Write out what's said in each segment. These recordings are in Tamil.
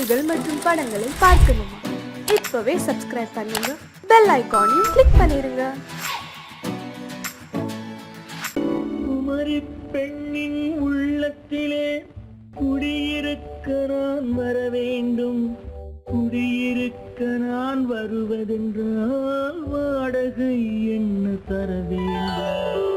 பாடல்கள் மற்றும் படங்களை பார்க்கணுமா? இப்பவே சப்ஸ்கிரைப் பண்ணுங்க, பெல் ஐகானையும் கிளிக் பண்ணிருங்க. குமரி பெண்ணின் உள்ளத்திலே குடியிருக்க நான் வர வேண்டும். குடியிருக்க நான் வருவதென்றால் வாடகை என்ன தர வேண்டும்?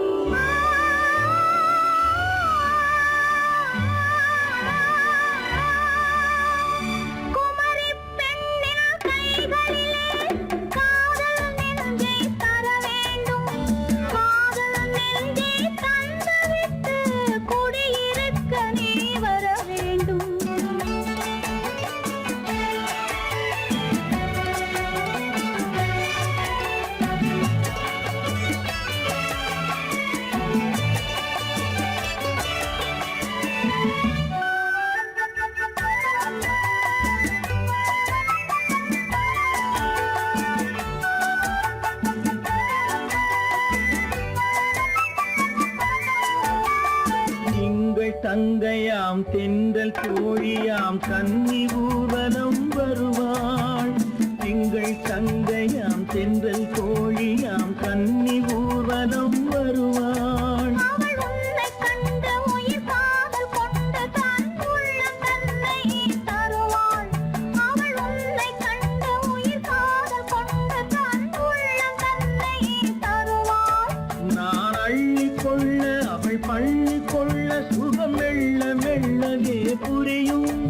தங்கையாம் தென்றல் தோழியாம் கன்னி ஊர்வலம் வருவாள். திங்கள் தங்கையாம் தென்றல் தோழியாம் கன்னி ஊர்வலம் வருவாள். நான் அள்ளி கொள்ள அவள் பள்ளி கொள்ள சுகம் மெல்ல மெல்லவே புரியும்.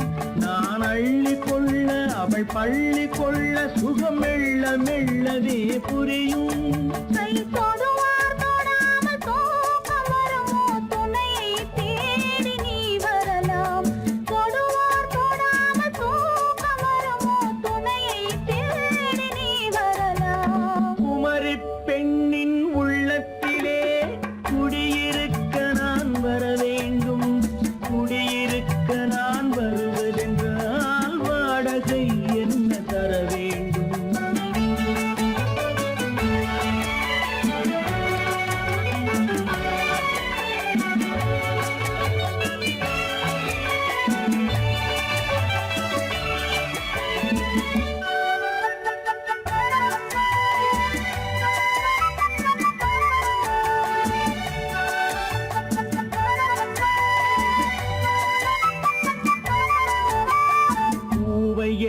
நான் அள்ளி கொள்ள அவள் பள்ளி கொள்ள சுகம் மெல்ல மெல்லவே புரியும். குமரி பெண்ணின் உள்ளத்திலே குடியிருக்க நான் வர வேண்டும். குடியிருக்க நான் வருவதென்றால் வாடகை என்ன தர வேண்டும்?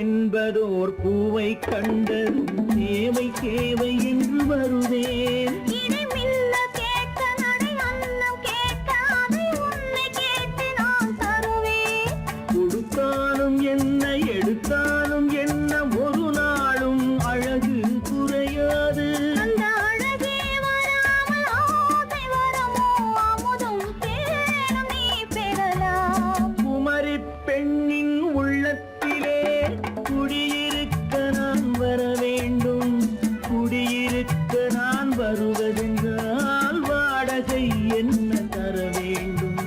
என்பதோர் பூவை கண்டதும் தேவை தேவை என்று வருவேன். கொடுத்தாலும் என்ன எடுத்தாலும் என்ன ஒரு நாளும் அழகு குறையாது. குமரி பெண்ணின் உள்ளத்திலே குடியிருக்க நான் வர வேண்டும். குடியிருக்க நான் வருவதென்றால் வாடகை என்ன தர வேண்டும்?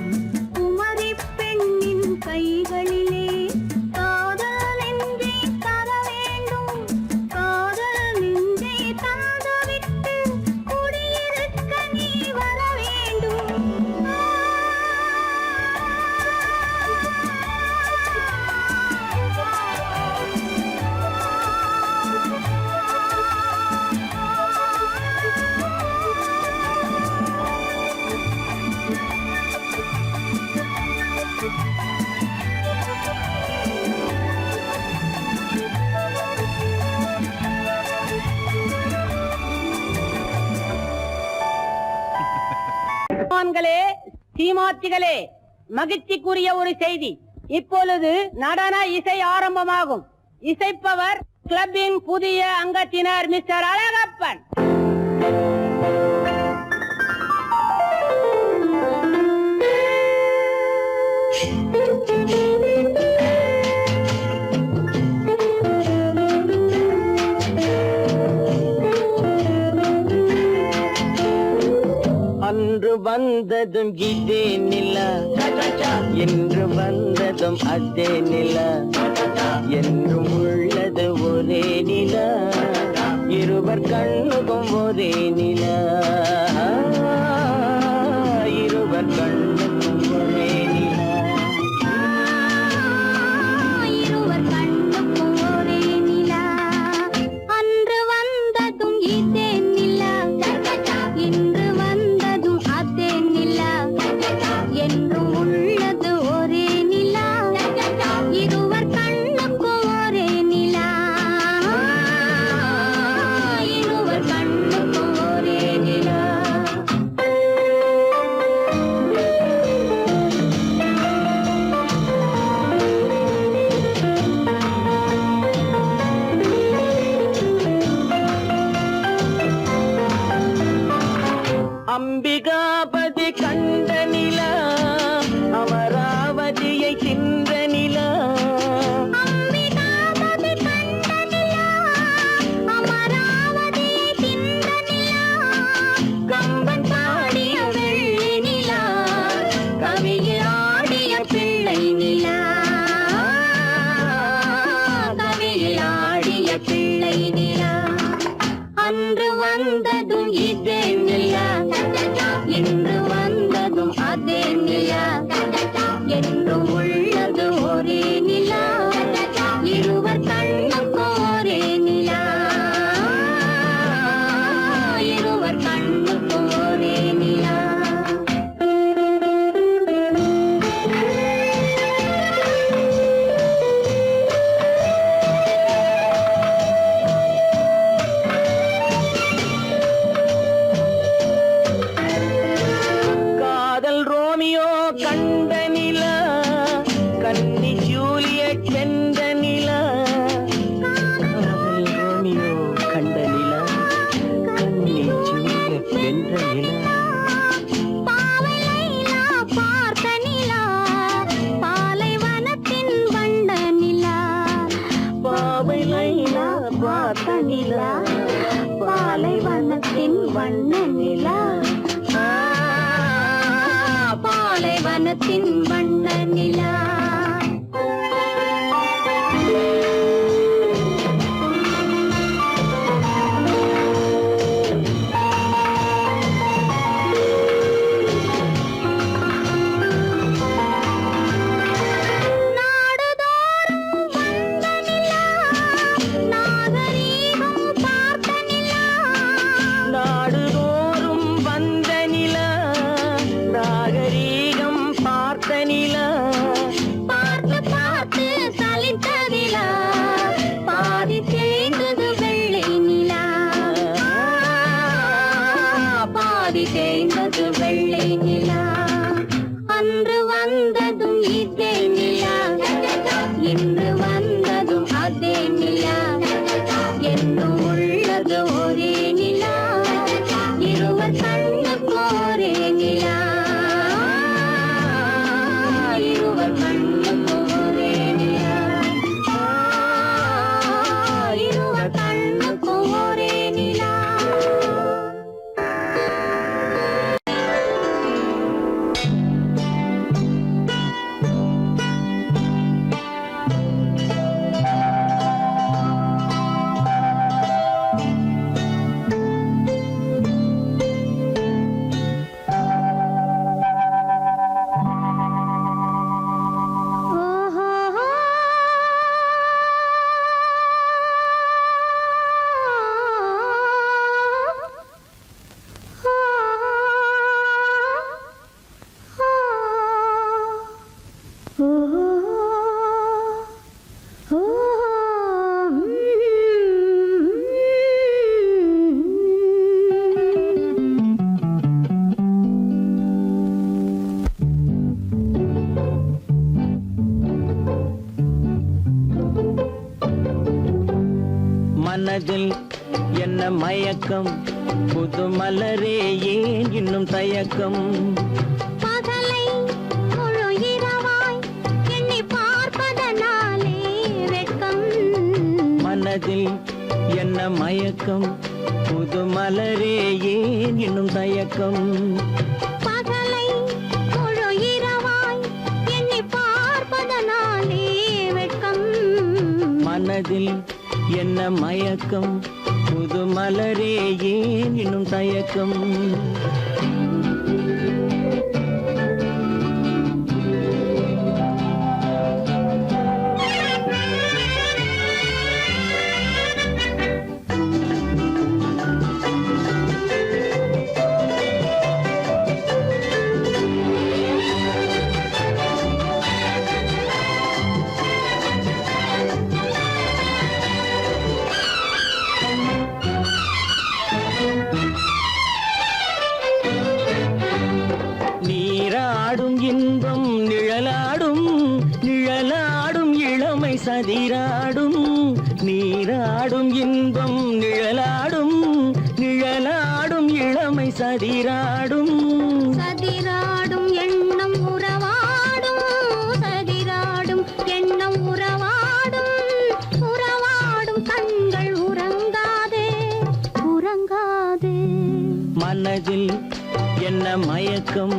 குமரி பெண்ணின் கைகளிலே காதல் நெஞ்சை தர வேண்டும். காதல் நெஞ்சை தந்துவிட்டு குடியிருக்க நீ வர வேண்டும். சீமாத்திகளே, மகிழ்ச்சிக்குரிய ஒரு செய்தி. இப்பொழுது நடன இசை ஆரம்பமாகும். இசைப்பவர் கிளப்பின் புதிய அங்கத்தினர் மிஸ்டர் அழகப்பன். அன்று வந்ததும் இதே நிலா, என்று வந்ததும் அதே நிலா, என்றும் உள்ளது ஒரே நிலா, இருவர் கண்ணுக்கும் ஒரே நிலா, இருவர் கண்ணுக்கும் ஒரே நிலா, இருவர் கண் பார்த்த நிலா பாலைவனத்தின் வண்ண நிலா பாலைவனத்தின் வண்ண நிலா தேய்ந்தது வெள்ளை நிலா அன்று வந்ததும் இதே நிலா இன்று வந்ததும் அதே நிலா என்றும் உள்ளது ஒரே நிலா இருவர் கண்ணுக்கு ஒரே நிலா இருவர் கண்ணுக்கு ஒரே நிலா இருவர் கண்ணுக்கு ஒரே நிலா மனதில் என்ன மயக்கம் புது மலரே ஏன் இன்னும் தயக்கம் பகலை முழு இரவாய் எண்ணி பார்ப்பதனாலே வெட்கம் மனதில் என்ன மயக்கம் புது மலரே ஏன் இன்னும் தயக்கம் பகலை முழு இரவாய் எண்ணி பார்ப்பதனாலே வெட்கம் மனதில் என்ன மயக்கம் புது மலரே ஏன் இன்னும் தயக்கம் நீராடும் இன்பம் நிழலாடும் நிழலாடும் இளமை சதிராடும் நீராடும் இன்பம் நிழலாடும் நிழலாடும் இளமை சதிராடும் சதிராடும் எண்ணம் உறவாடும் சதிராடும் எண்ணம் உறவாடும் உறவாடும் கண்கள் உறங்காதே உறங்காதே மனதில் என்ன மயக்கம்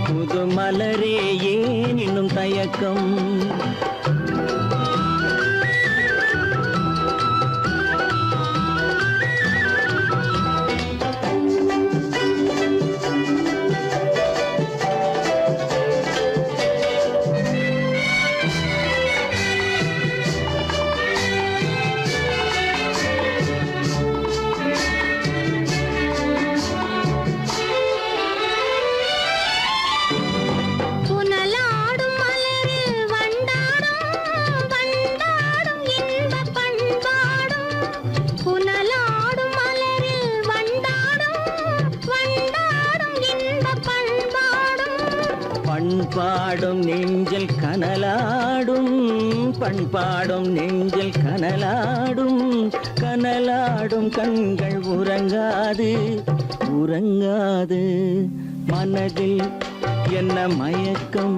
புது மலரே ஏன் இன்னும் தயக்கம் புனலாடும் மலரில் வண்டாடும் வண்டாடும் இன்பப் பண்பாடும் புனலாடும் மலரில் வண்டாடும் வண்டாடும் இன்பப் பண்பாடும் பண்பாடும் நெஞ்சில் கனலாடும் பண்பாடும் நெஞ்சில் கனலாடும் கனலாடும் கண்கள் உறங்காது உறங்காது மனதில் என்ன மயக்கம்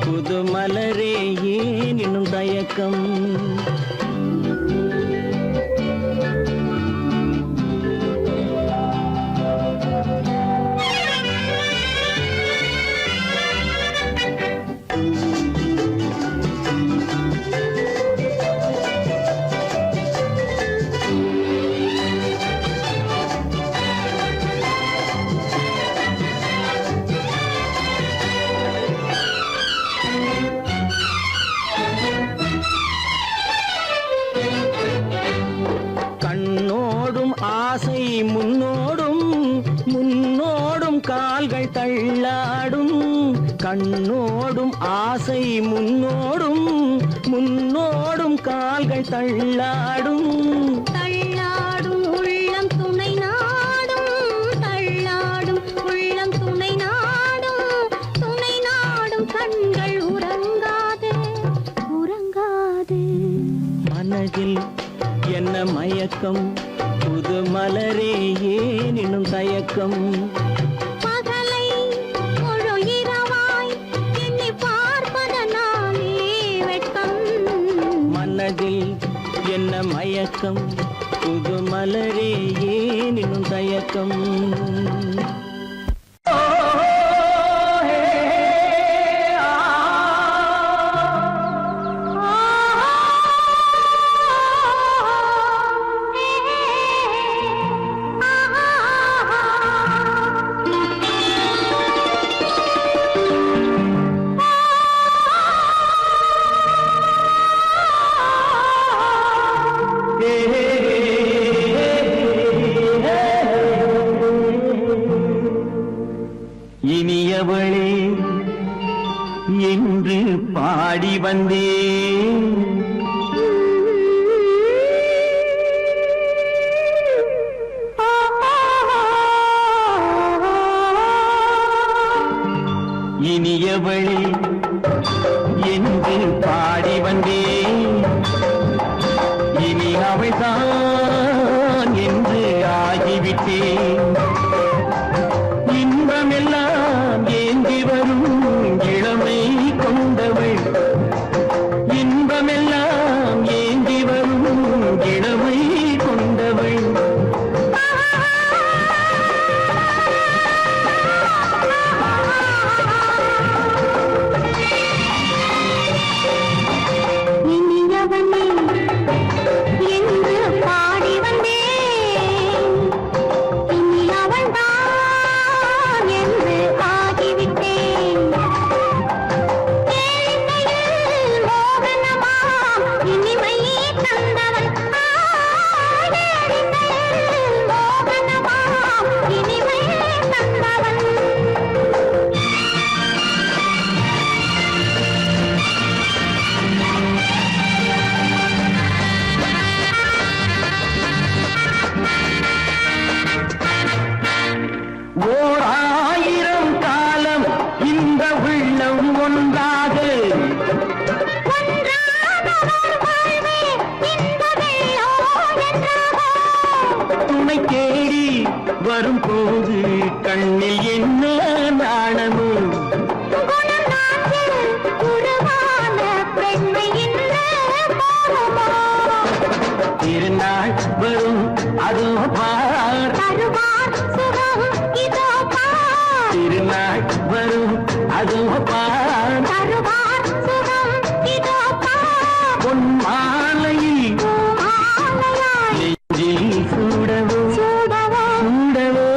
புது மலரே ஏன் இன்னும் தயக்கம் கண்ணோடும் ஆசை முன்னோடும் முன்னோடும் கால்கள் தள்ளாடும் தள்ளாடும் உள்ளம் துணை நாடும் தள்ளாடும் உள்ளம் துணை நாடும் கண்கள் உறங்காது உறங்காது மனதில் என்ன மயக்கம் புது மலரே ஏனினும் தயக்கம் பகலை முழு இரவாய் எண்ணி பார்ப்பதனாலே வெட்கம் மனதில் என்ன மயக்கம் புது மலரே ஏனினும் தயக்கம் இனியவளே என்று பாடி வந்தேன் இனியவளே என்று பாடி வந்தேன் இனி அவள்தான் என்று ஆகிவிட்டேன் இன்பமெல்லாம் ஏந்தி வரும் இளமை கொண்டவள் இன்பமெல்லாம் ஏந்தி வரும் இளமை கொண்டவள் இனியவனே என்று பாடி வந்தேன் இனி அவள்தான் என்று ஆகிவிட்டேன் கேளிக்கையில் மோகனமா இனிமை தந்தவள் கேளிக்கையில் மோகனமா இனிமை தந்தவள் ஓர் ஆயிரம் காலம் இந்த உள்ளம் ஒன்றாக துணை தேடி வரும்போது கண்ணில் என்ன நாணமும் திருநாள் வரும் அதோ பார் திருநாள் வரும் அதோ பார் பொன் மாலையில் நெஞ்சில் சூடவோ சூடவோ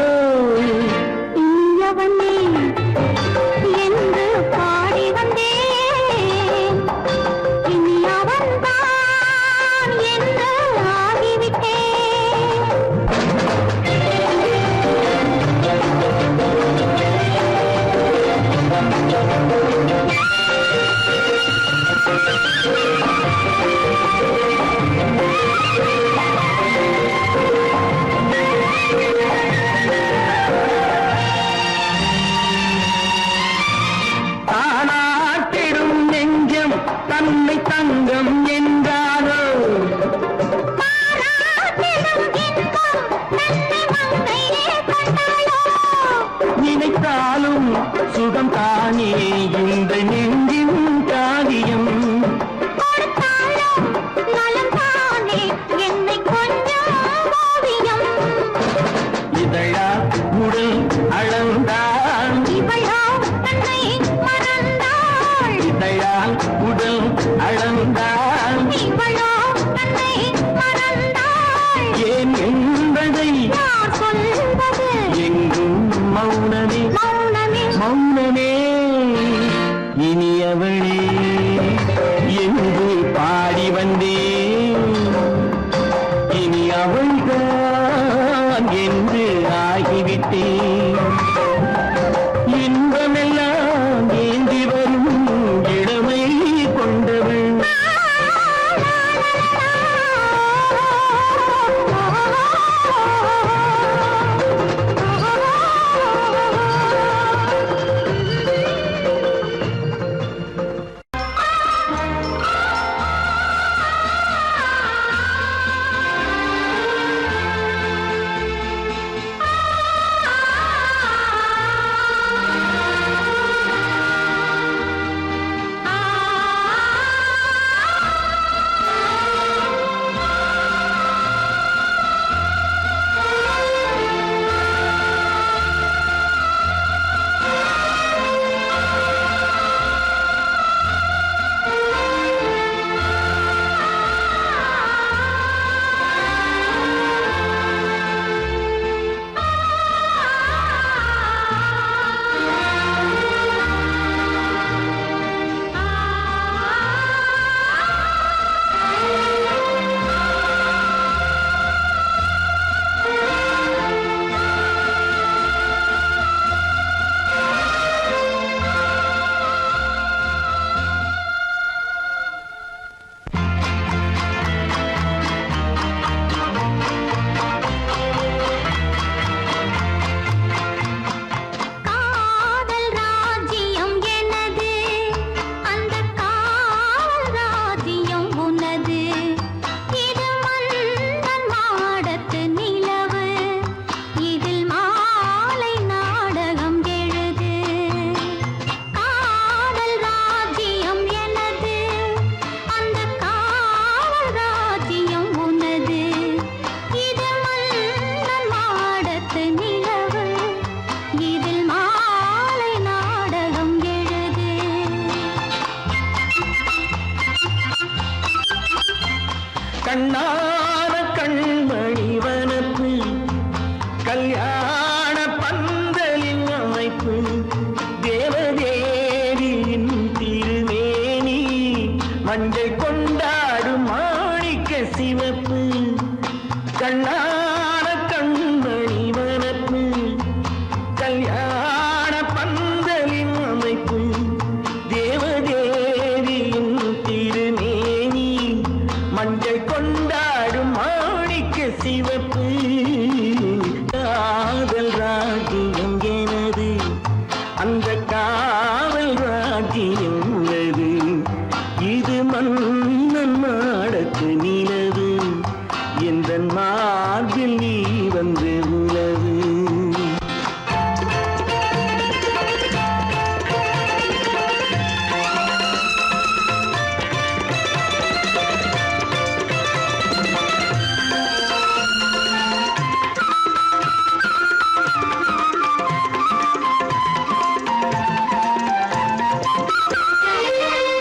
கண்ணான கண்மணி வனப்பு கல்யாண பந்தலின் அமைப்பு தேவதேவியின் திருமேனி மஞ்சள் கொண்டாடும் மாணிக்க சிவப்பு கண்ணான கண்மணி வனப்பு கல்யாண பந்தலின் அமைப்பு தேவதேவியின் திருமேனி மஞ்சள் கொண்டாடும் மாணிக்க சிவப்பு காதல் ராஜ்யம் எனது அந்த காவல் ராஜ்யம் உள்ளது இது மன்னன் மாடத்து நிலவு எந்த மார்பில் நீ வந்து உலவு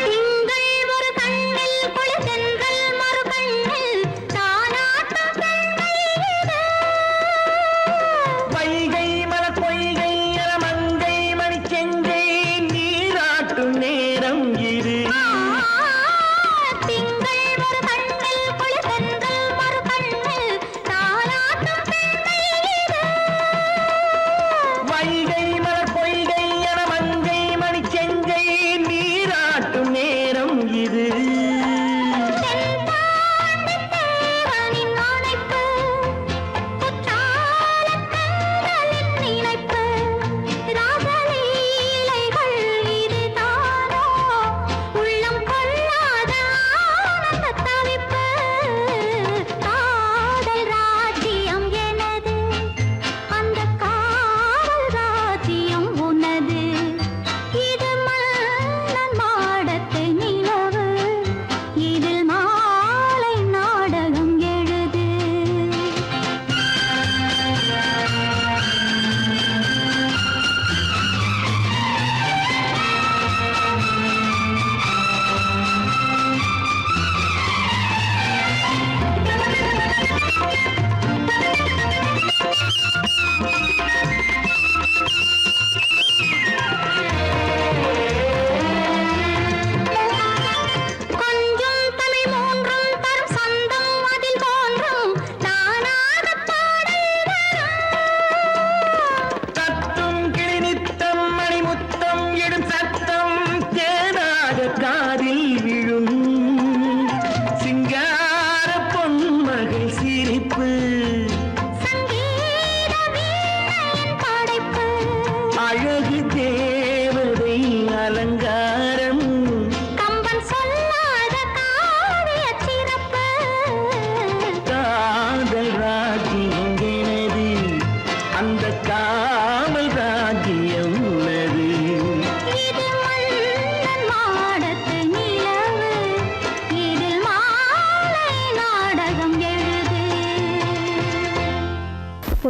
திங்கள் ஒரு கண்ணில் குளிர்தென்றல் மறு கண்ணில்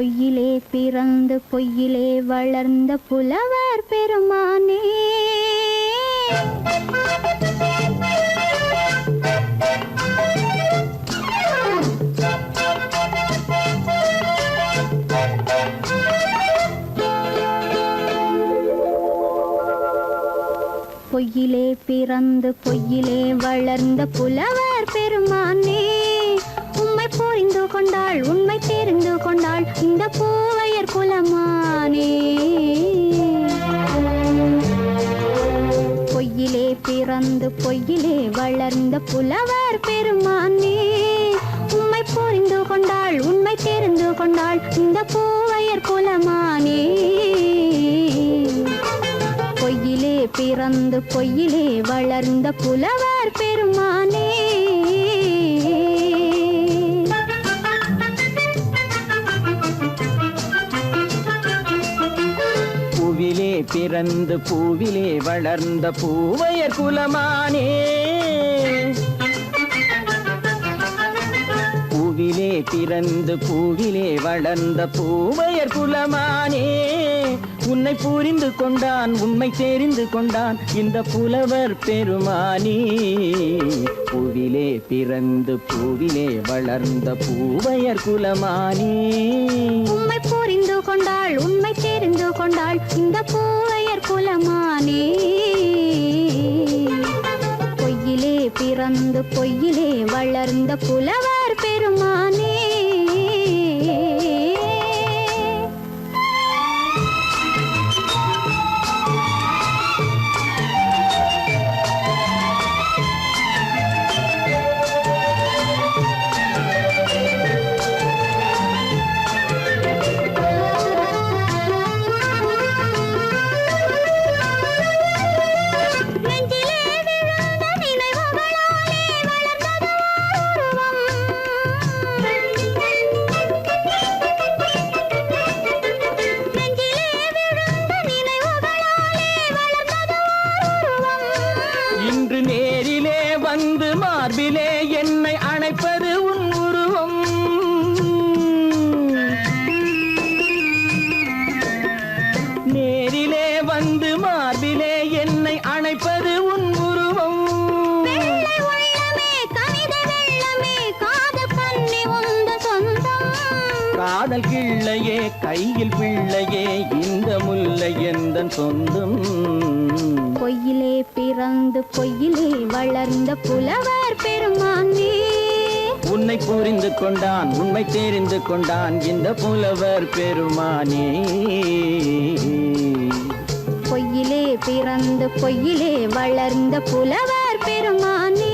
பொய்யிலே பிறந்து பொய்யிலே வளர்ந்த புலவர் பெருமானே பொய்யிலே பிறந்து பொய்யிலே வளர்ந்த புலவர் பெருமானே உம்மை புரிந்து கொண்டாள் உண்மை தெரிந்து கொண்டாள் இந்த பூவையர் குலமானே பொய்யிலே பிறந்து பொய்யிலே வளர்ந்த புலவர் பெருமானே உம்மை புரிந்து கொண்டாள் உண்மை தெரிந்து கொண்டாள் இந்த பூவையர் குலமானே பொய்யிலே பிறந்து பொய்யிலே வளர்ந்த புலவர் பெருமானே பூவிலே பிறந்து பூவிலே வளர்ந்த பூவையர் குலமானே பூவிலே பிறந்து பூவிலே வளர்ந்த பூவையர் குலமானே உன்னை புரிந்து கொண்டான் உண்மை தெரிந்து கொண்டான் இந்த புலவர் பெருமானே பூவிலே பிறந்து பூவிலே வளர்ந்த பூவையர் குலமானே உம்மை புரிந்து கொண்டாள் உண்மை தெரிந்து கொண்டாள் இந்த பூவையர் குலமானே பொய்யிலே பிறந்து பொய்யிலே வளர்ந்த புலவர் பெருமானே மார்பிலே என்னை அணைப்பது உன் உருவம் நேரிலே வந்து மார்பிலே என்னை அணைப்பது உன் உருவம் காதல் கிள்ளையே கையில் பிள்ளையே இந்த முல்லை எந்தன் சொந்தம் பொய்யிலே பிறந்து பொய்யிலே வளர்ந்த புலவர் பெருமானே உன்னை புரிந்து கொண்டான் உண்மை தெரிந்து கொண்டான் இந்த புலவர் பெருமானே பொய்யிலே பிறந்து பொய்யிலே வளர்ந்த புலவர் பெருமானே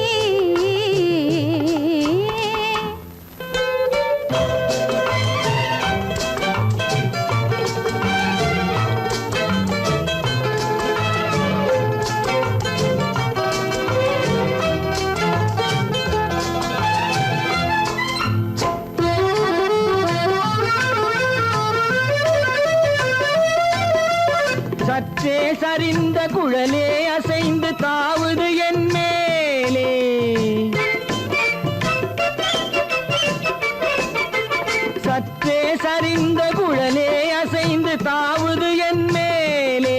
சற்றே சரிந்த குழலே அசைந்து தாவுது என் மேலே சற்றே சரிந்த குழலே அசைந்து தாவுது என் மேலே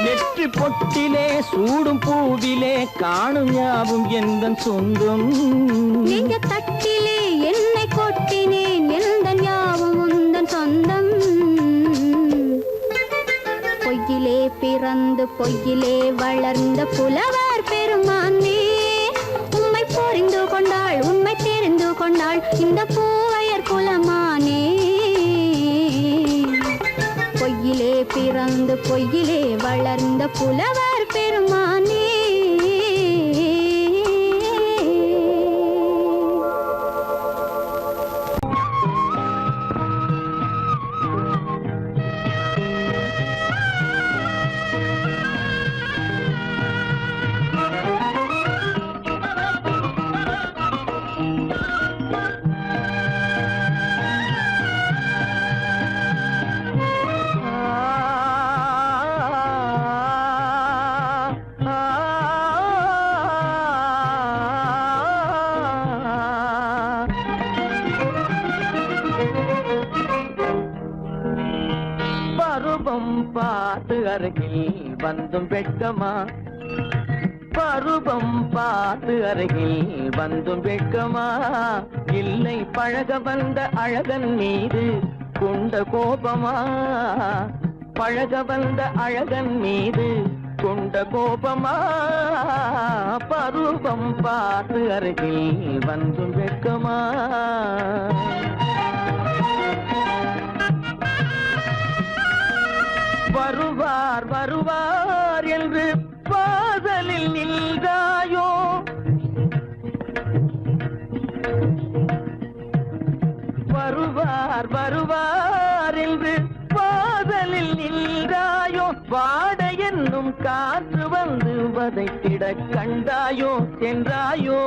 நெற்றி பொட்டிலே சூடும் பூவிலே காணும் யாவும் எந்தன் சொந்தம் நெஞ்ச தட்டிலே என்னை கொட்டினேன் எந்தன் யாவும் உந்தன் சொந்தம் பொய்யிலே பிறந்து பொய்யிலே வளர்ந்த புலவர் பெருமானே உம்மை புரிந்து கொண்டாள் உண்மை தெரிந்து கொண்டாள் இந்த பூவையர் குலமானே பொய்யிலே பிறந்து பொய்யிலே வளர்ந்த புலவர் பெருமானே பார்த்து அருகில் வந்தும் வெட்கமா பருவம் பார்த்து அருகில் வந்தும் வெட்கமா இல்லை பழக வந்த அழகன் மீது கொண்ட கோபமா பழக வந்த அழகன் மீது கொண்ட கோபமா பருவம் பார்த்து அருகில் வந்தும் வெட்கமா வருவார் வருவார் என்று வாசலில் நின்றாயோ வருவார் வருவார் என்று வாசலில் நின்றாயோ வாட என்னும் காற்று வந்து வதைத்திட கண்டாயோ சென்றாயோ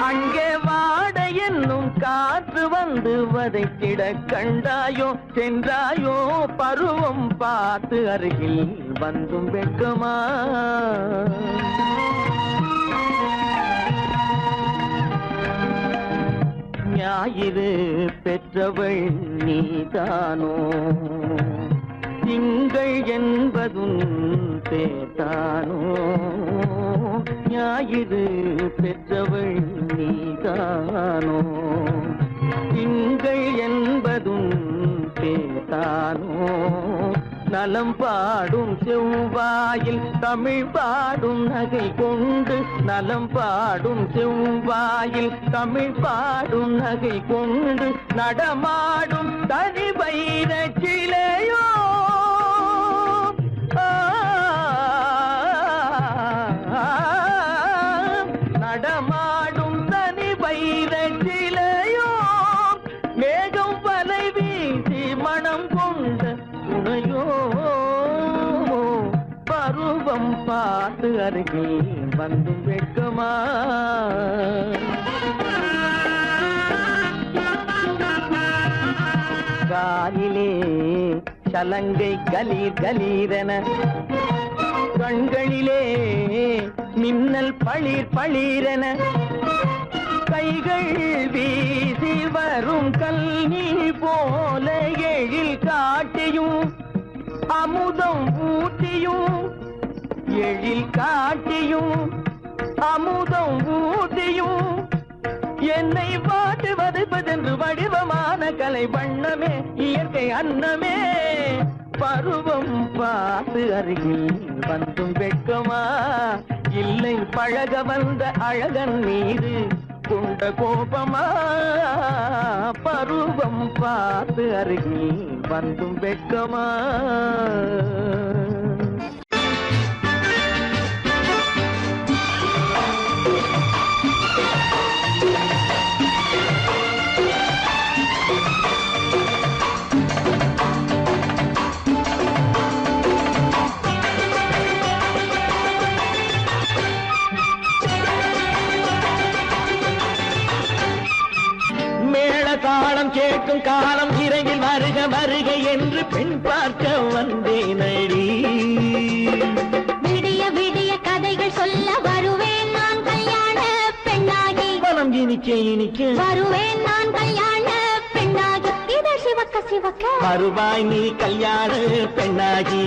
அங்கே வாட என்னும் காற்று வந்து வதைத்திட கண்டாயோ சென்றாயோ பருவம் பார்த்து அருகில் வந்தும் வெட்கமா ஞாயிறு பெற்றவள் நீதானோ திங்கள் என்பதும் பேத்தானோ ஞாயிறு பெற்றவள் நீதானோ திங்கள் என்பதும் பேத்தானோ நலம் பாடும் செவ்வாயில் தமிழ் பாடும் நகை கொண்டு நலம் பாடும் செவ்வாயில் தமிழ் பாடும் நகை கொண்டு நடமாடும் தனி வைர சிலையோ நடமாடும் தனி வைர சிலையோ மேகம் வலை வீசி மனம் கொண்ட துணையோ பருவம் பார்த்து அருகில் வந்து வெட்கமா காலிலே சலங்கை கலீர் கலீரென கண்களிலே மின்னல் பளிர் பளிரென கைகள் வீசி வரும் கல்வி போல எழில் காட்டியும் அமுதம் ஊட்டியும் எழில் காட்டியும் அமுதம் ஊட்டியும் என்னை பாட்டு வதைப்பதென்று வடிவமான கலை வண்ணமே இயற்கை அன்னமே பருவம் பார்த்து அருகில் வந்தும் வெட்கமா இல்லை பழக வந்த அழகன் மீது கொண்ட கோபமா பருவம் பார்த்து அருகில் வந்தும் வெட்கமா தாளம் கேட்கும் காலம் இறையில் வருக வருக என்று பெண் பார்க்க வந்தேனடி விடிய விடிய கதைகள் சொல்ல வருவேன் நான் கல்யாண பெண்ணாகி மனம் இனிக்க இனிக்க வருவேன் நான் கல்யாண பெண்ணாகி இதை சிவக்க சிவக்க வருவாய் நீ கல்யாண பெண்ணாகி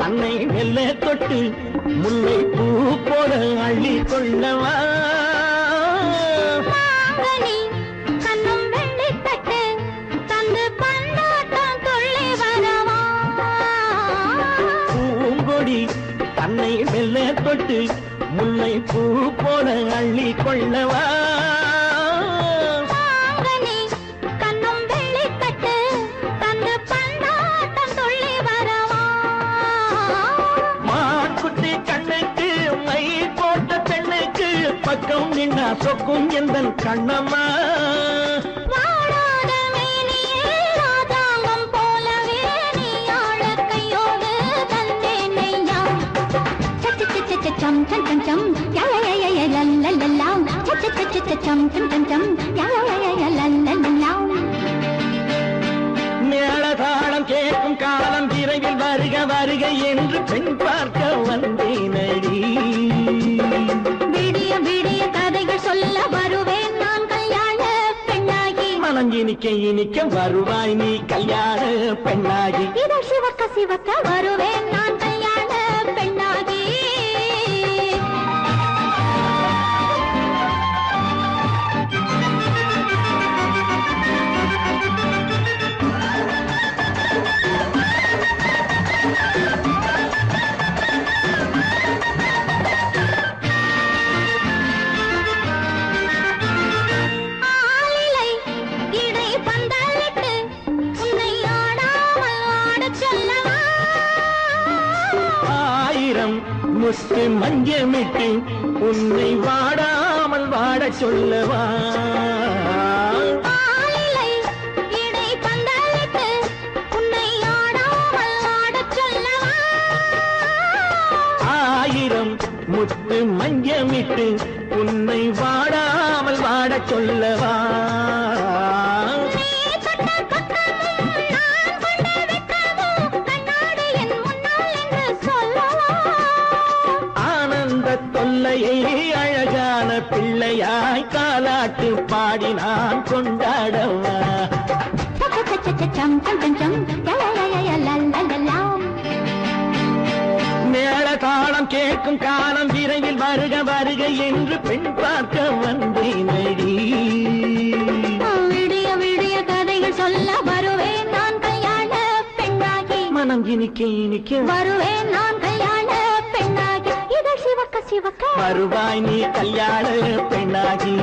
தன்னை மெல்ல தொட்டு முல்லை பூ போல அள்ளி கொள்ளவா கண்ணும் வெள்ளி தட்டு தந்து பந்தாட்டம் துள்ளி வரவா பூங்கொடி தன்னை மெல்ல தொட்டு முல்லை பூ போல அள்ளி கொள்ளவா பக்கம் நின்னா சொக்கும் எந்தன் கண்ணம்மா வாழாத மேனியே ராஜாங்கம் போலவே நீ ஆழ கையோடு தந்தேன் நெய்யா சம் சம் சம் சம் மேளதாளம் கேட்கும் காலம் விரைவில் வருக வருக என்று பெண் பார்க்க வந்தேனடி. விடிய விடிய கதைகள் சொல்ல வருவேன் நான் கல்யாண பெண்ணாகி. மனம் இனிக்க இனிக்க வருவாய் நீ கல்யாண பெண்ணாகி. இதழ் சிவக்க சிவக்க வருவேன் நான் கல்யாண பெண்ணாகி. முத்து மஞ்சமிட்டு உன்னை வாடாமல் வாட சொல்லவா. ஆயிரம் முத்து மஞ்சமிட்டு உன்னை வாடாமல் வாட சொல்லவா. தொல்லையை அழகான பிள்ளையாய் காலாட்டு பாடி நான் கொண்டாடவா. மேளதாளம் கேட்கும் காலம் விரைவில் வருக வருக என்று பெண் பார்க்க வந்தேனடி. விடிய விடிய கதைகள் சொல்ல வருவேன் நான் கல்யாண பெண்ணாகி. மனம் இனிக்க இனிக்க வருவேன் நான் கல்யாண பெண்ணாகி. இதழ் சிவக்க சிவக்க வருவாய் நீ கல்யாண பெண்ணாகி.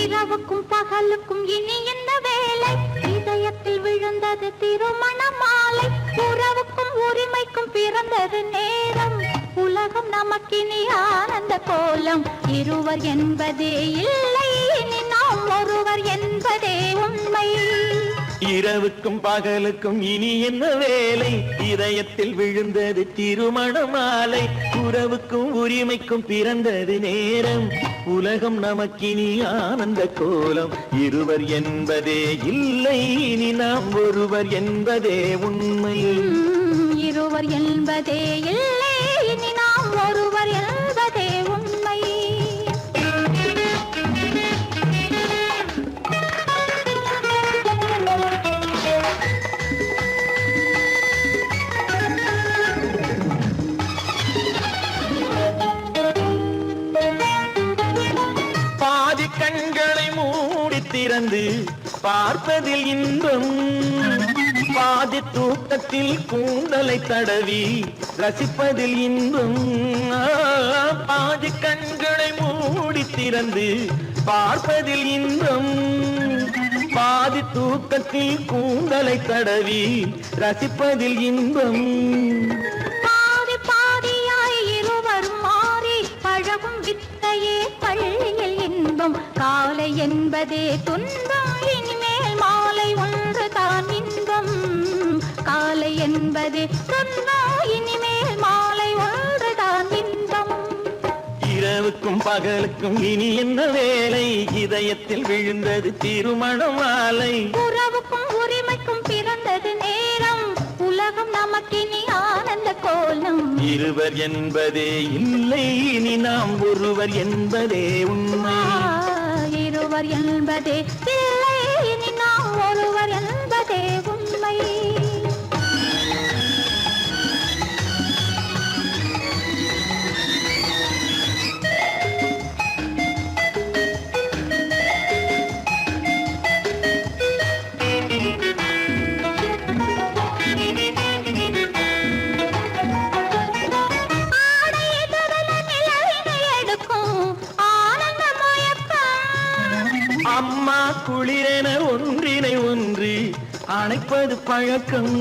இரவுக்கும் பகலுக்கும் இனி என்ன வேலை? இதயத்தில் விழுந்தது திருமண மாலை. உறவுக்கும் உரிமைக்கும் பிறந்தது நேரம். உலகம் நமக்கினி ஆனந்த கோலம். இருவர் என்பதே இல்லை, இனி நாம் ஒருவர் என்பதே உண்மை. இரவுக்கும் பகலுக்கும் இனி என்ன வேலை? இதயத்தில் விழுந்தது திருமண மாலை. உறவுக்கும் உரிமைக்கும் பிறந்தது நேரம். உலகம் நமக்கினி ஆனந்த கோலம். இருவர் என்பதே இல்லை, இனி நாம் ஒருவர் என்பதே உண்மை. இருவர் என்பதே இல்லை, இனி நாம் ஒருவர் என்பதே உண்மை. பாதி கண்களை மூடி திறந்து பார்ப்பதில் இன்பம். பாதி தூக்கத்தில் கூந்தலை தடவி ரசிப்பதில் இன்பம். பாதி கண்களை மூடி திறந்து பார்ப்பதில் இன்பம். பாதி தூக்கத்தில் கூந்தலை தடவி ரசிப்பதில் இன்பம். பாதி பாதியாய் இருவர் மாறி பழகும் வித்தையே பள்ளியில் இன்பம். காலை என்பதே துன்பம், இனிமேல் மாலை ஒன்று தான் இன்பம். காலை என்பதே துன்பம், இனிமேல் மாலை ஒன்று தான் இன்பம். இரவுக்கும் பகலுக்கும் இனி என்ன வேலை? இதயத்தில் விழுந்தது திருமண மாலை. உறவுக்கும் உரிமைக்கும் பிறந்தது நேரம். உலகம் நமக்கினி ஆனந்த கோலம். இருவர் என்பதே இல்லை, இனி நாம் ஒருவர் என்பதே உண்மை. இருவர் என்பதே இல்லை, இனி நாம் ஒருவர் என்பதே உண்மை. அம்மா குளிரென ஒன்றினை ஒன்று அணைப்பது பழக்கம்.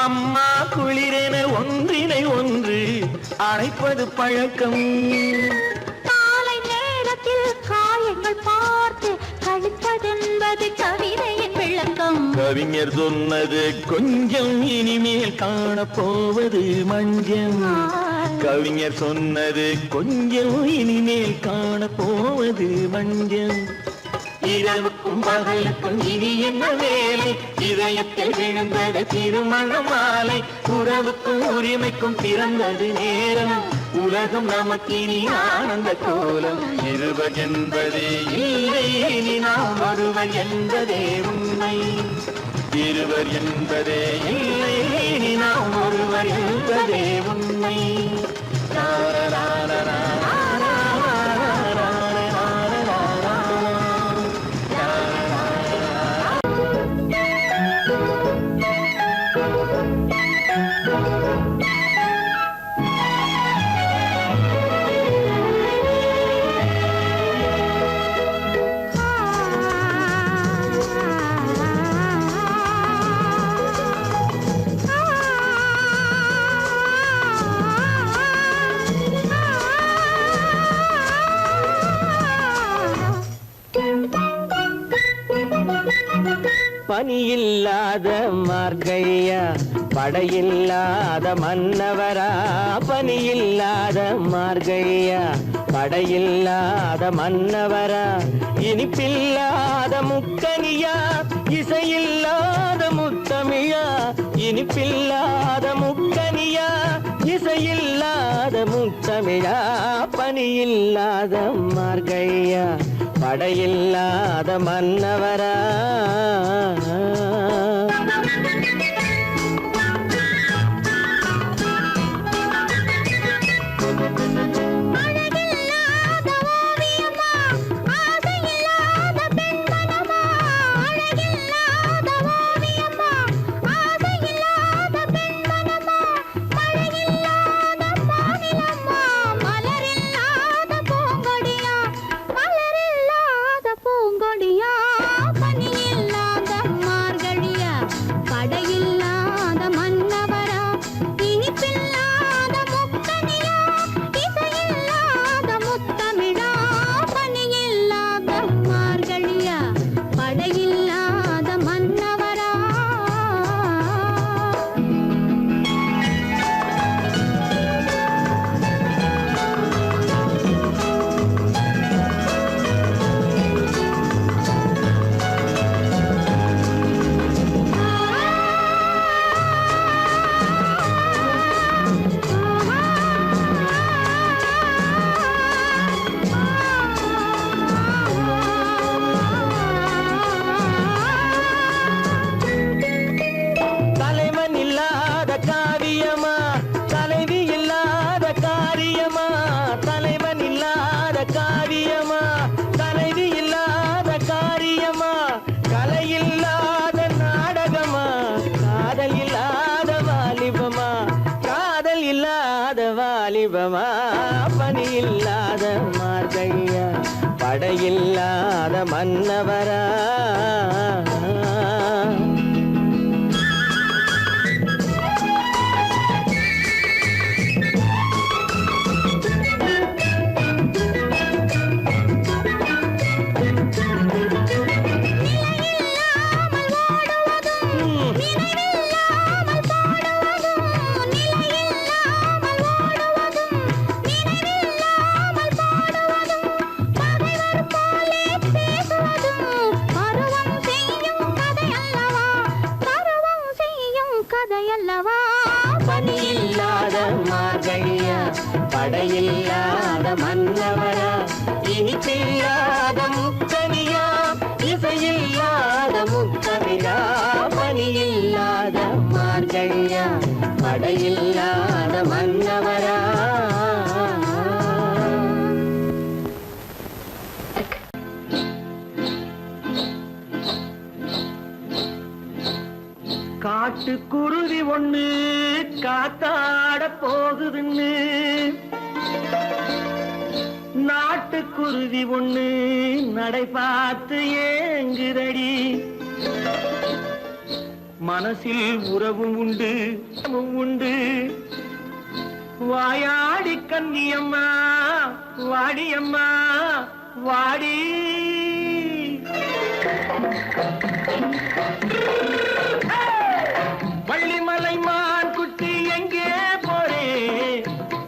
அம்மா குளிரென ஒன்றினை ஒன்று அணைப்பது பழக்கம். காலை நேரத்தில் கவிஞர் சொன்னது கொஞ்சம் இனிமேல் காணப்போவது மஞ்சள் கவிஞர் சொன்னது கொஞ்சம் இனிமேல் காணப்போவது மஞ்சள் இரவுக்கும் பகலுக்கும் இனி என்ன வேலை இதயத்தில் விழுந்தது திருமண மாலை உறவுக்கும் உரிமைக்கும் பிறந்தது நேரம் உலகம் நமக்கினி ஆனந்த கோலம் இருவர் என்பதே இல்லை இனி நாம் ஒருவர் என்பதே உண்மை இருவர் என்பதே இல்லை இனி நாம் ஒருவர் என்பதே உண்மை பனியில்லாத மார்கழியா படையில்லாத மன்னவரா பனியில்லாத மார்கழியா படையில்லாத மன்னவரா இனிப்பில்லாத முக்கனியா இசையில்லாத முத்தமிழா இனிப்பில்லாத முக்கனியா இசையில்லாத முத்தமிழா பனியில்லாத மார்கழியா படையில்லாத மன்னவரா வாலிபமா பனியில்லாத மார்கழியா படையில்லாத மன்னவரா பனியில்லாத மார்கழியா படையில்லாத மன்னவரா இனிப்பில்லாத முக்கனியா இசையில்லாத முத்தமிழா பனியில்லாத மார்கழியா படையில்லாத மன்னவரா காட்டுக்குருவி ஒண்ணு காத்தாட போகுதுன்னு நாட்டுக்குருவி ஒண்ணு நடை பார்த்து ஏங்குதடி மனசில் உறவும் உண்டு உண்டு வாயாடி கன்னியம்மா வாடியம்மா வாடி வள்ளிமலை மான் குட்டி எங்கே போறே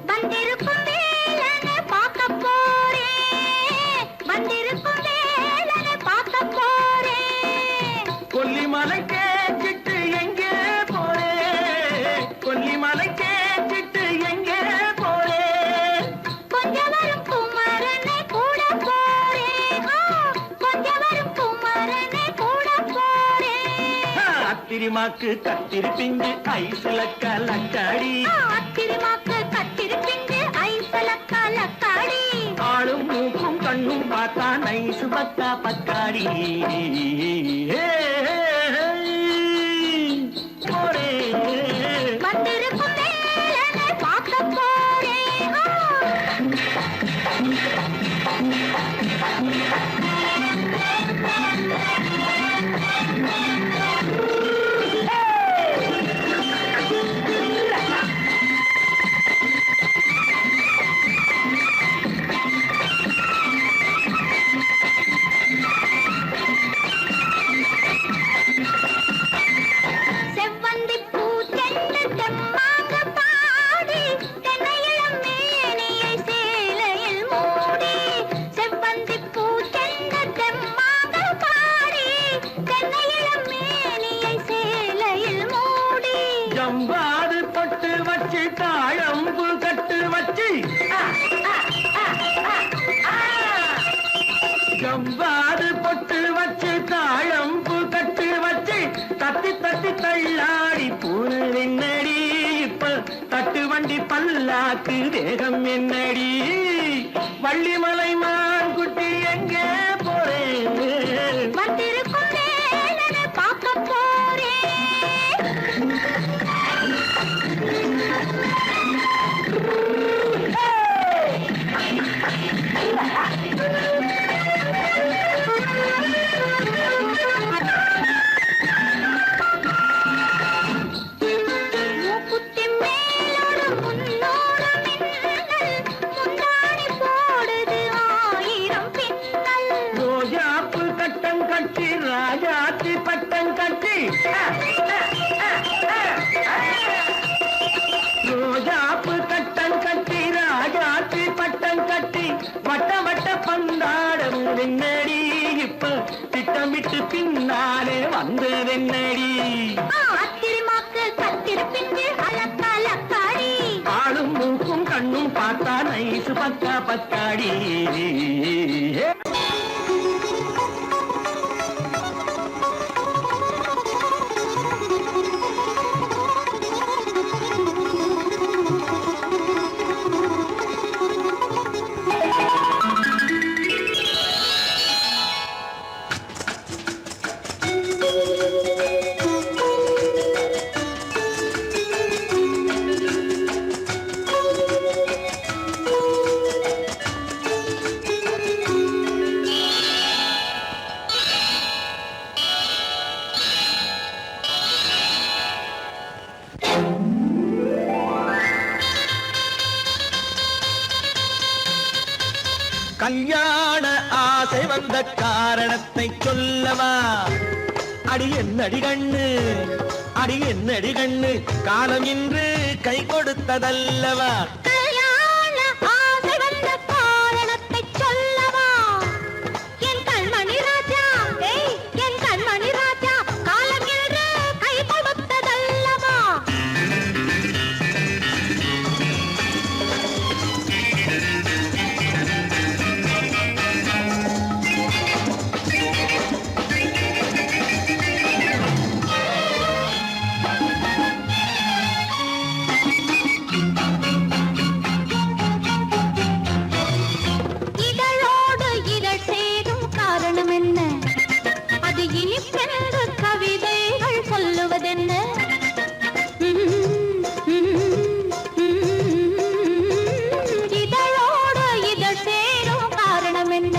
வந்திருக்கும் வேலனை பார்க்க போறேன் வந்திருக்கும் வேலனை பார்க்க போறேன் கொல்லிமலை கேட்டுட்டு எங்கே போறே கொல்லிமலை கேட்டுட்டு எங்கே போறே கொஞ்சம் வரும் குமரனை கூட போறேன் கொஞ்சம் வரும் குமரனை கூட போறேன் அத்திரிமாக்கு கத்திரி பிஞ்சு ஐசுல கலக்காடி அத்திரிமாக்கு கத்திரி பிஞ்சு ஐசல கலக்காடி ஆளும் மூக்கும் கண்ணும் பார்த்தா நைசு பக்கா பக்காடி போறே வந்திருக்கும் வேலனை பார்க்க போறேன் செவ்வந்தி பூ தென்ன தெம்மாக பாடி தென்னையிளம் மேனியை சேலையில் மூடி செவ்வந்தி பூ தென்ன தெம்மாக பாடி தென்னையிளம் மேனியை சேலையில் மூடி ஜம்பாது பொட்டு வச்சு தாழம்பு கட்டு வச்சு ஜம்பாது பொட்டு வச்சு தாழம்பு கட்டு வச்சு தத்தி தத்தி தள்ளாடி பூனு என்னடி இப்ப தட்டு வண்டி பல்லாக்கு தேகம் என்னடி வள்ளிமலை மான் குட்டி எங்கே போறேன் வந்திருக்கும் வேலனை பார்க்க போறேன் மூக்குத்தி மேலோடு முன்னோடு மின்னல் முந்தாணி போடுது ஆயிரம் பின்னல் ரோஜாப்பு கட்டம் கட்டி ராஜாத்தி பட்டம் கட்டி ரோஜாப்பு கட்டம் கட்டி ராஜாத்தி பட்டம் கட்டி வட்ட வட்ட பந்தாடம் என்னடி இப்ப திட்டமிட்டு பின்னாலே வந்ததென்னடி அத்திரிமாக்கு கத்திரி பிஞ்சு அலக்காடி ஆளும் மூக்கும் கண்ணும் பார்த்தா நைசு பக்கா பக்காடி கல்யாண ஆசை வந்த காரணத்தை சொல்லவா அடி என்னடி கண்ணு அடி என்னடி கண்ணு காலம் இன்று கை கொடுத்ததல்லவா கல்யாண ஆசை வந்த காரணத்தை சொல்லவா என் கண்மணி ராஜா என் கண்மணி ராஜா காலம் என்று கை கொடுத்ததல்லவா இதழோடு இதழ் சேரும் காரணம் என்ன அது இனிப்பென்று கவிதைகள் சொல்லுவதென்ன இதழோடு இதழ் சேரும் காரணம் என்ன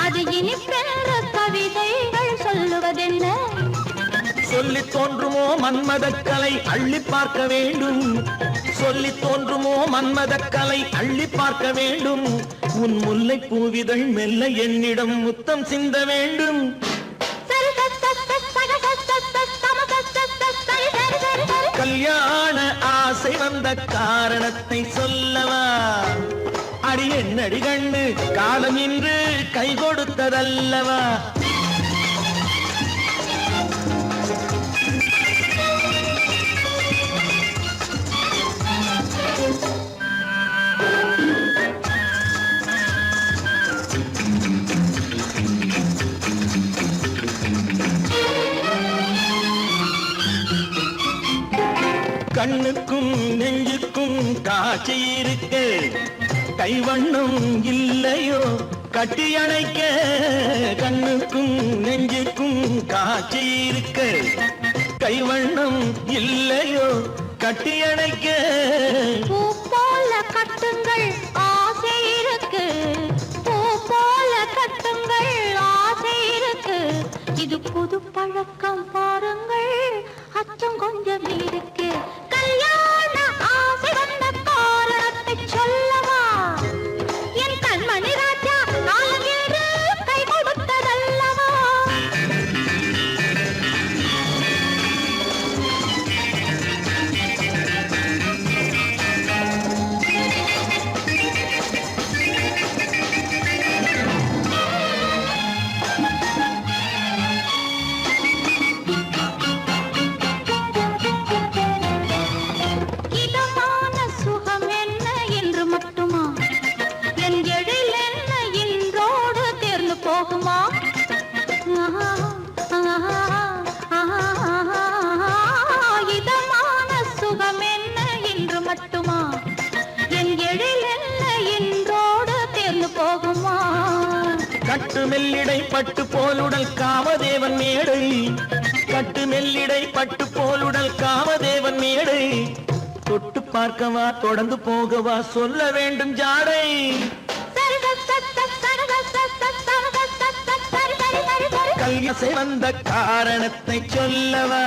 அது இனிப்பென்று கவிதைகள் சொல்லுவதென்ன சொல்லி தோன்றுமோ மன்மதக்கலை அள்ளி பார்க்க வேண்டும் சொல்லி தோன்றுமோ மன்மதக்கலை அள்ளி பார்க்க வேண்டும் உன் முல்லை பூவிதழ் மெல்ல என்னிடம் முத்தம் சிந்த வேண்டும் வந்த காரணத்தை சொல்லவா? அடி என்னடி கண்ணு காலம் இன்று கை கொடுத்ததல்லவா? கண்ணுக்கும் நெஞ்சுக்கும் காட்சி இருக்கு, கைவண்ணம் இல்லையோ கட்டி அணைக்க. கண்ணுக்கும் நெஞ்சுக்கும் காட்சி இருக்கு, கைவண்ணம் இல்லையோ கட்டி அணைக்க. பூ போல கட்டுங்கள் ஆசை இருக்கு, பூ போல கட்டுங்கள் ஆசை இருக்கு. இது புது பழக்கம் பாருங்கள், அச்சம் கொஞ்சம் இருக்கு. கல்யாண ஆசை வந்த காரணத்தை சொல்லவா? என் கண்மணி ராஜா நாளேறு கை கொடுத்ததல்லவா? இதமான சுகம் என்ன இன்று மட்டுமா? என் எழில் என்ன இன்றோடு தேர்ந்து போகுமா? கட்டு மெல்லிடை பட்டு போலுடல் காமதேவன் மேடை, கட்டு மெல்லிடை பட்டு போலுடல் காமதேவன் மேடை. தொட்டு பார்க்கவா தொடர்ந்து போகவா சொல்ல வேண்டும் ஜாடை. கல்யாசை வந்த காரணத்தை சொல்லவா?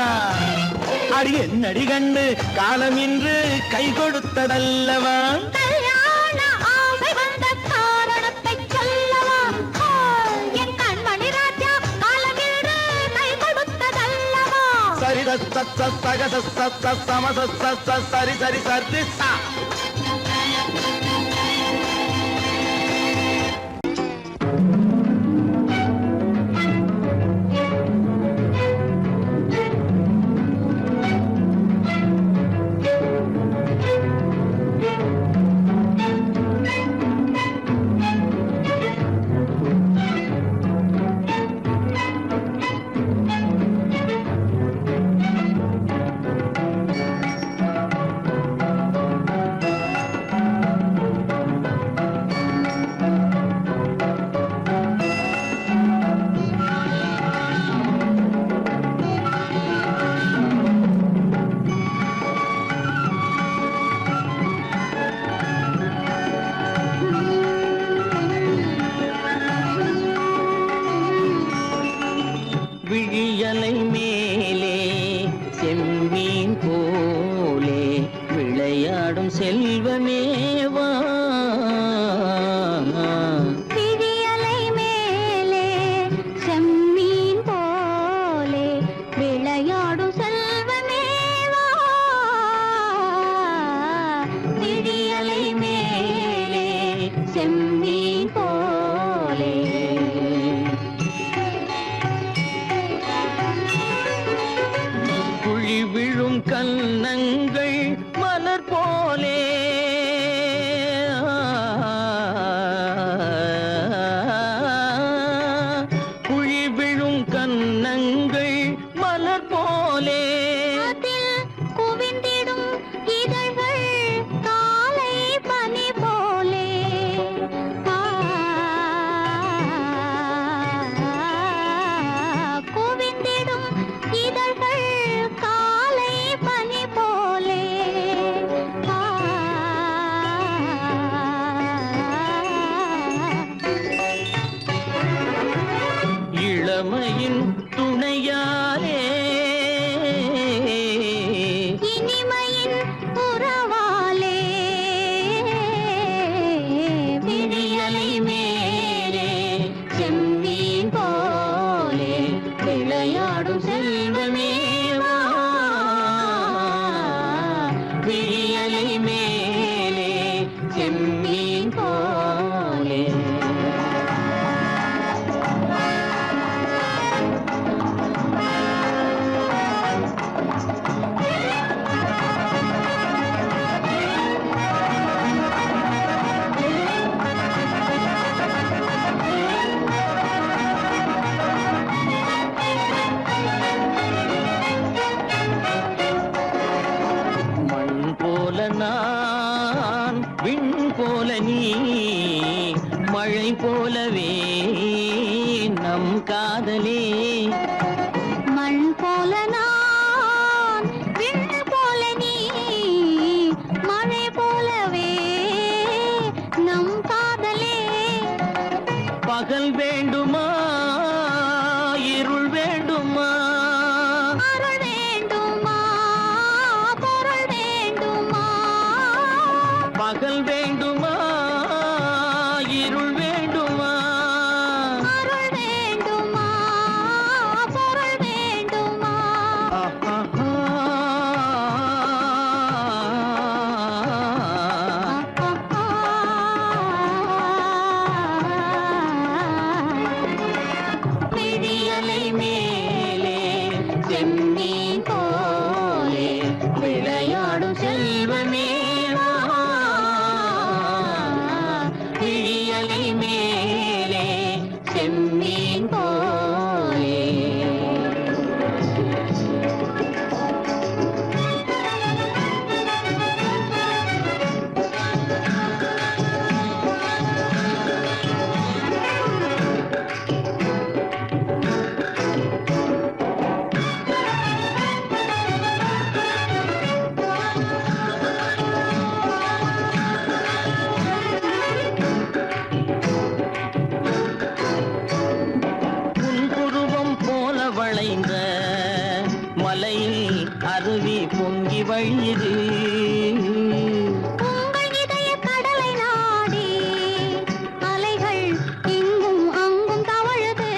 அடி என்னடி கண்டு காலம் இன்று கை கொடுத்ததல்லவா? கல்யாண ஆசை வந்த காரணத்தை சொல்லவா? என் கண்மணி ராஜா காலமின்று கை கொடுத்ததல்லவா? சரி சகத சமச சரி சரி சரி சா. விழியலை மேலே செம்மீன் போலே விளையாடும் செல்வமேவா. விழியலை மேலே செம்மீன் போலே விளையாடும் செல்வமேவா. விழியலை மேலே செம்மீன் போலே விழும் கன்னங்கள் மலர் போலே குழி விழும் கன்னங்கள் மலர் போலே அதில் குவிந்திடும் இதழ்கள் காலை பனி போலே. குவிந்திடும் இதழ்கள் காலை பனி போலே. இளமையின் துணையாலே இனிமையின் உறவாலே விழியலை மேலே செம்மீன் போலே விளையாடும் செல்வமேவா. விழியலை மண் போல நான் விண்ணு போல நீ மழை போலவே நம் காதலே பகல் வேண்டுமா இருள் வேண்டுமா அருள் வேண்டுமா பொருள் வேண்டுமா பகல் வேண்டுமா இருள் வேண்டுமா அருள் வேண்டுமா பொருள் வேண்டுமா விழியலை மேலே செம்மீன் போலே விளையாடும் செல்வமே வா. விழியலை மேலே செம்மீன் போலே புன்புருவம் போல வளைந்த மலையில் அருவி பொங்கி வழியுது உங்கள் இதய கடலை நாடி அலைகள் இங்கும் அங்கும் தவழுது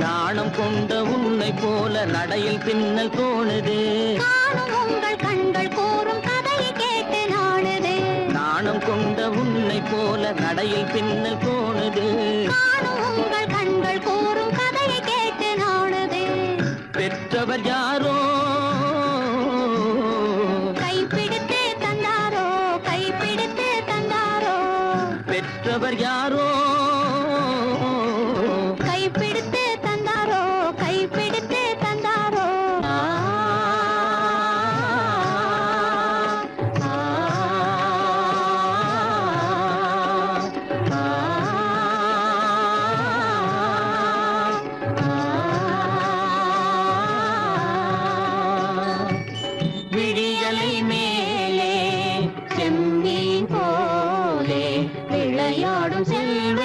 நாணம் கொண்ட உன்னை போல நடையில் பின்னல் தோணுது காணும் உங்கள் கண்கள் கூறும் கதையை கேட்டு நாடுது நாணம் கொண்ட உன்னை போல நடையில் பின்னல் தோணுது காணும் உங்கள் கண்கள் கூறும் கதையை கேட்டு நாடுது பெற்றவர் யாரோ கைப்பிடித்து தந்தாரோ கைப்பிடித்து தந்தாரோ பெற்றவர் யாரோ கைப்பிடித்து தந்தாரோ கைப்பிடித்து தந்தாரோ ஆ, ஆ, விழியலை மேலே செம்மீன் போலே விளையாடும் செல்வ